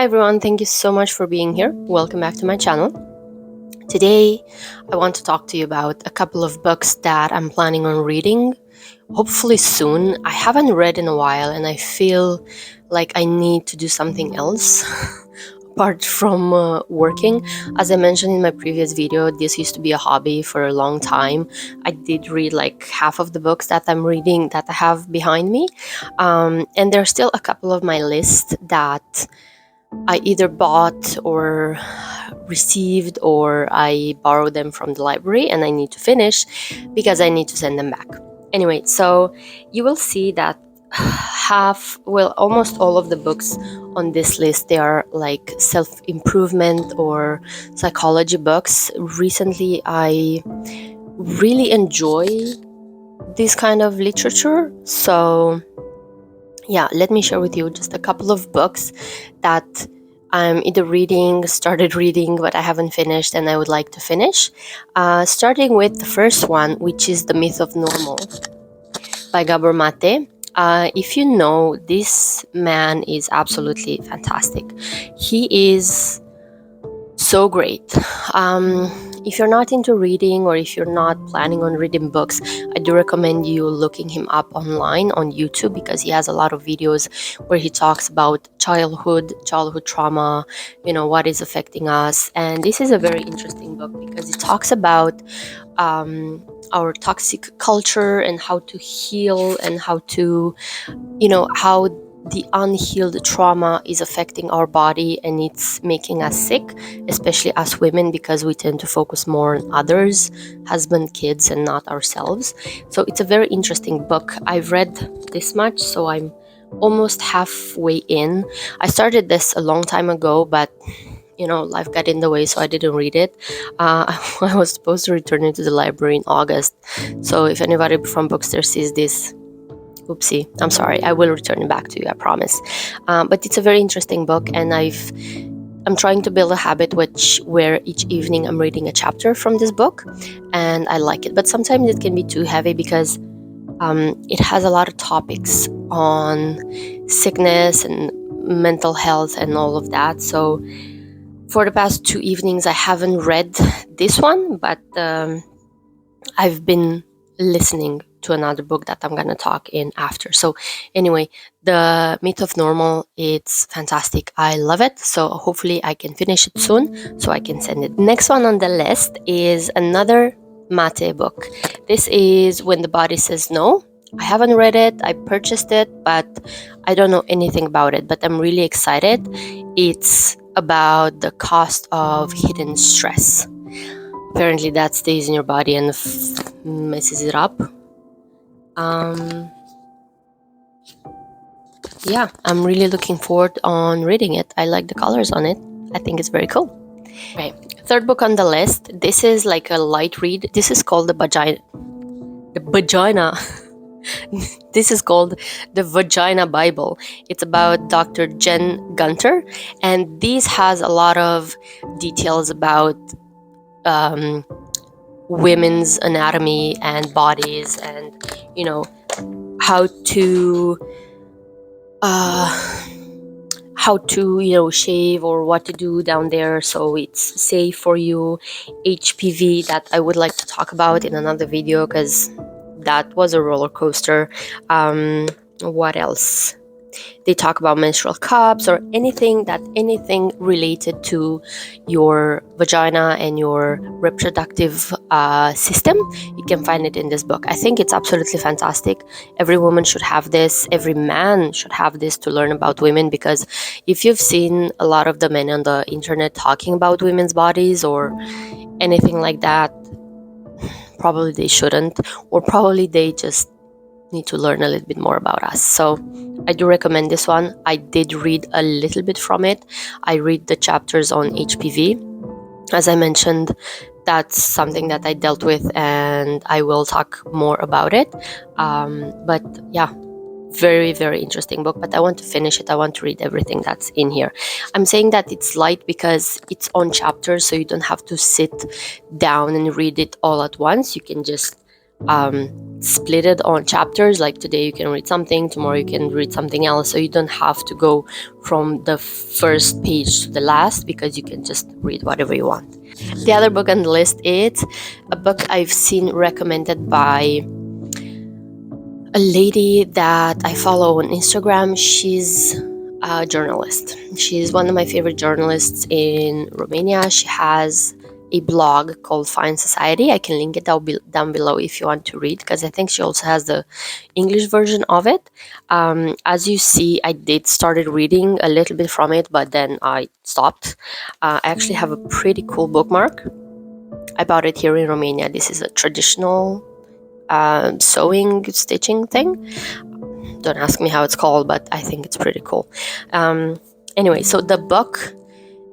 Hi everyone, thank you so much for being here. Welcome back to my channel. Today, I want to talk to you about a couple of books that I'm planning on reading, hopefully soon. I haven't read in a while and I feel like I need to do something else apart from working. As I mentioned in my previous video, this used to be a hobby for a long time. I did read like half of the books that I'm reading that I have behind me. And there's still a couple of my list that I either bought or received or I borrowed them from the library and I need to finish because I need to send them back. Anyway, so you will see that almost all of the books on this list, they are like self-improvement or psychology books. Recently, I really enjoy this kind of literature. So yeah, let me share with you just a couple of books that I'm either started reading, but I haven't finished and I would like to finish. Starting with the first one, which is The Myth of Normal by Gabor Mate. If you know, this man is absolutely fantastic. He is so great. If you're not into reading or if you're not planning on reading books, I do recommend you looking him up online on YouTube because he has a lot of videos where he talks about childhood trauma, what is affecting us. And this is a very interesting book because it talks about our toxic culture and how to heal and how the unhealed trauma is affecting our body and it's making us sick, especially us women, because we tend to focus more on others, husband, kids, and not ourselves. So it's a very interesting book. I've read this much, so I'm almost halfway in. I started this a long time ago, but life got in the way, so I didn't read it. I was supposed to return it to the library in August. So if anybody from Bookster sees this, oopsie, I'm sorry, I will return it back to you, I promise. But it's a very interesting book, and I'm trying to build a habit where each evening I'm reading a chapter from this book, and I like it. But sometimes it can be too heavy because it has a lot of topics on sickness and mental health and all of that. So for the past 2 evenings, I haven't read this one, but I've been listening to another book that I'm going to talk in after. So anyway, The Myth of Normal, it's fantastic. I love it. So hopefully I can finish it soon so I can send it. Next one on the list is another Mate book. This is When the Body Says No. I haven't read it. I purchased it, but I don't know anything about it, but I'm really excited. It's about the cost of hidden stress. Apparently that stays in your body and messes it up. Yeah, I'm really looking forward on reading it. I like the colors on it. I think it's very cool. Okay, third book on the list. This is like a light read. This is called The Vagina. This is called The Vagina Bible. It's about Dr. Jen Gunter, and this has a lot of details about women's anatomy and bodies, and how to shave or what to do down there so it's safe for you. HPV, that I would like to talk about in another video because that was a roller coaster. What else? They talk about menstrual cups or anything related to your vagina and your reproductive system. You can find it in this book. I think it's absolutely fantastic. Every woman should have this. Every man should have this to learn about women, because if you've seen a lot of the men on the internet talking about women's bodies or anything like that, probably they shouldn't, or probably they just need to learn a little bit more about us. So I do recommend this one. I did read a little bit from it. I read the chapters on HPV. As I mentioned, that's something that I dealt with and I will talk more about it. But yeah, very, very interesting book, but I want to finish it. I want to read everything that's in here. I'm saying that it's light because it's on chapters, so you don't have to sit down and read it all at once. You can just split it on chapters. Like today you can read something, tomorrow you can read something else, so you don't have to go from the first page to the last, because you can just read whatever you want. The other book on the list is a book I've seen recommended by a lady that I follow on Instagram. She's a journalist. She's one of my favorite journalists in Romania. She has a blog called Fine Society. I can link it down below if you want to read, because I think she also has the English version of it. As you see, I did started reading a little bit from it, but then I stopped. I actually have a pretty cool bookmark. I bought it here in Romania. This is a traditional sewing, stitching thing. Don't ask me how it's called, but I think it's pretty cool. Anyway, so the book,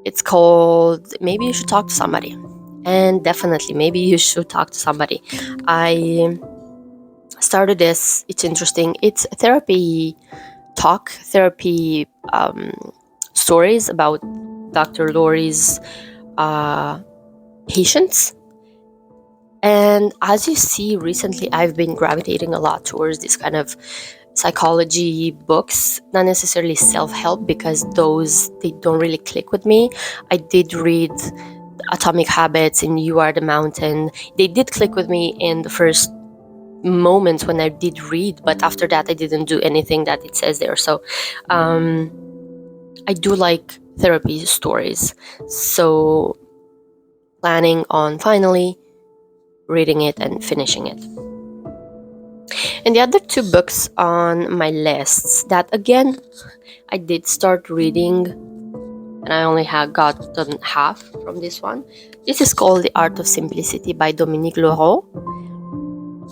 it's called Maybe You Should Talk to Somebody. And definitely, maybe you should talk to somebody. I started this. It's interesting. It's therapy stories about Dr. Lori's patients. And as you see, recently I've been gravitating a lot towards this kind of psychology books, not necessarily self-help, because those, they don't really click with me. I did read Atomic Habits and You Are the Mountain. They did click with me in the first moments when I did read, but after that I didn't do anything that it says there. So I do like therapy stories, so planning on finally reading it and finishing it. And the other two books on my lists that, again, I did start reading, and I only have gotten half from this one. This is called The Art of Simplicity by Dominique Leroux.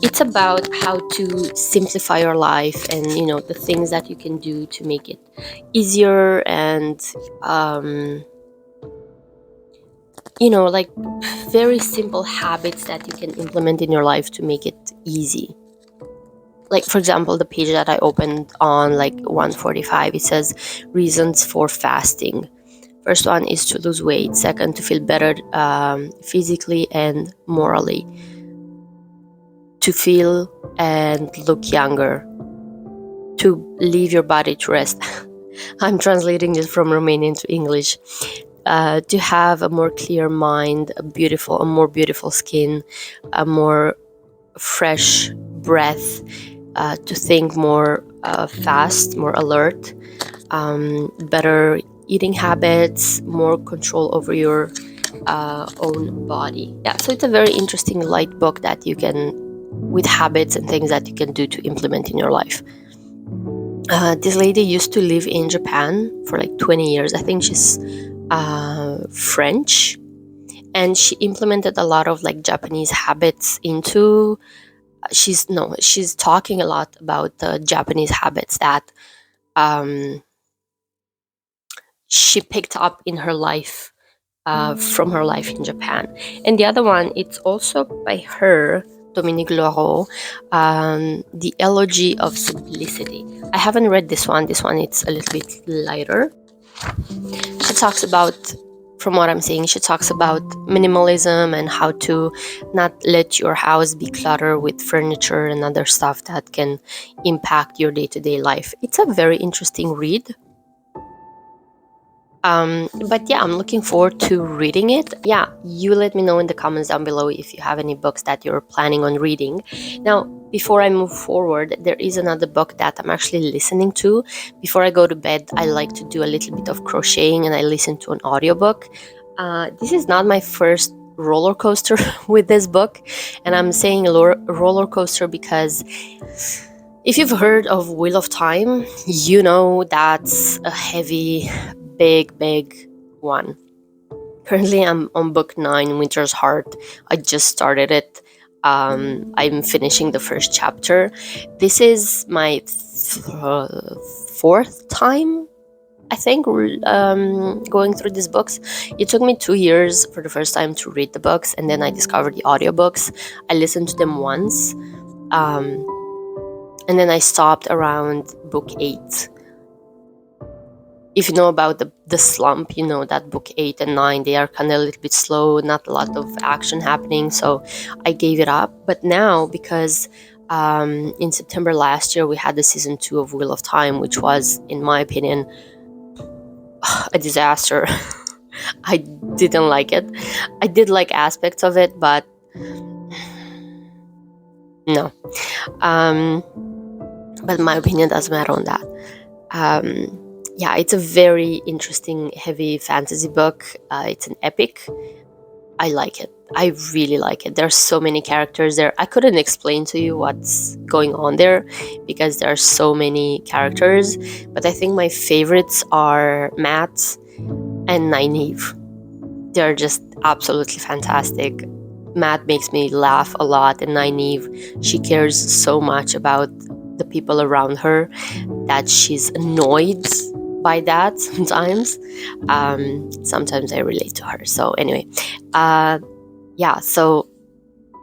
It's about how to simplify your life, and the things that you can do to make it easier, and like very simple habits that you can implement in your life to make it easy. Like, for example, the page that I opened on like 145, it says reasons for fasting. First one is to lose weight. Second, to feel better physically and morally. To feel and look younger. To leave your body to rest. I'm translating this from Romanian to English. To have a more clear mind, a more beautiful skin, a more fresh breath, to think more fast, more alert, better eating habits, more control over your own body. Yeah, so it's a very interesting light book that you can, with habits and things that you can do to implement in your life. This lady used to live in Japan for like 20 years. I think she's French, and she implemented a lot of like Japanese habits into she's talking a lot about the Japanese habits that she picked up in her life, from her life in Japan. And the other one, it's also by her, Dominique Leroux, The Elegy of Simplicity. I haven't read this one. This one, it's a little bit lighter. She talks about, from what I'm seeing, she talks about minimalism and how to not let your house be cluttered with furniture and other stuff that can impact your day-to-day life. It's a very interesting read. But yeah, I'm looking forward to reading it. Yeah, you let me know in the comments down below if you have any books that you're planning on reading. Now, before I move forward, there is another book that I'm actually listening to. Before I go to bed, I like to do a little bit of crocheting and I listen to an audiobook. This is not my first roller coaster with this book, and I'm saying roller coaster because if you've heard of Wheel of Time, you know that's a heavy, big one. Currently, I'm on book 9, Winter's Heart. I just started it. I'm finishing the first chapter. This is my fourth time, I think, going through these books. It took me 2 years for the first time to read the books, and then I discovered the audiobooks. I listened to them once, and then I stopped around book 8. if you know about the slump, you know that book 8 and 9, they are kind of a little bit slow, not a lot of action happening, so I gave it up. But now, because in September last year we had the season 2 of Wheel of Time, which was, in my opinion, a disaster. I didn't like it. I did like aspects of it, but no. But my opinion doesn't matter on that. Yeah, it's a very interesting, heavy fantasy book. It's an epic. I like it. I really like it. There are so many characters there. I couldn't explain to you what's going on there because there are so many characters. But I think my favorites are Matt and Nynaeve. They're just absolutely fantastic. Matt makes me laugh a lot, and Nynaeve, she cares so much about the people around her that she's annoyed by that sometimes. Sometimes I relate to her. So anyway, yeah, so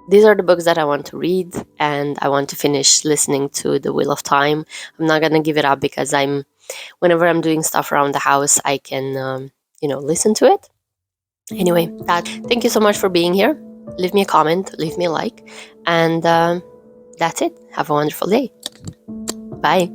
these are the books that I want to read, and I want to finish listening to The Wheel of Time. I'm not gonna give it up because whenever I'm doing stuff around the house, I can listen to it. Anyway, thank you so much for being here. Leave me a comment, leave me a like, and that's it. Have a wonderful day. Bye.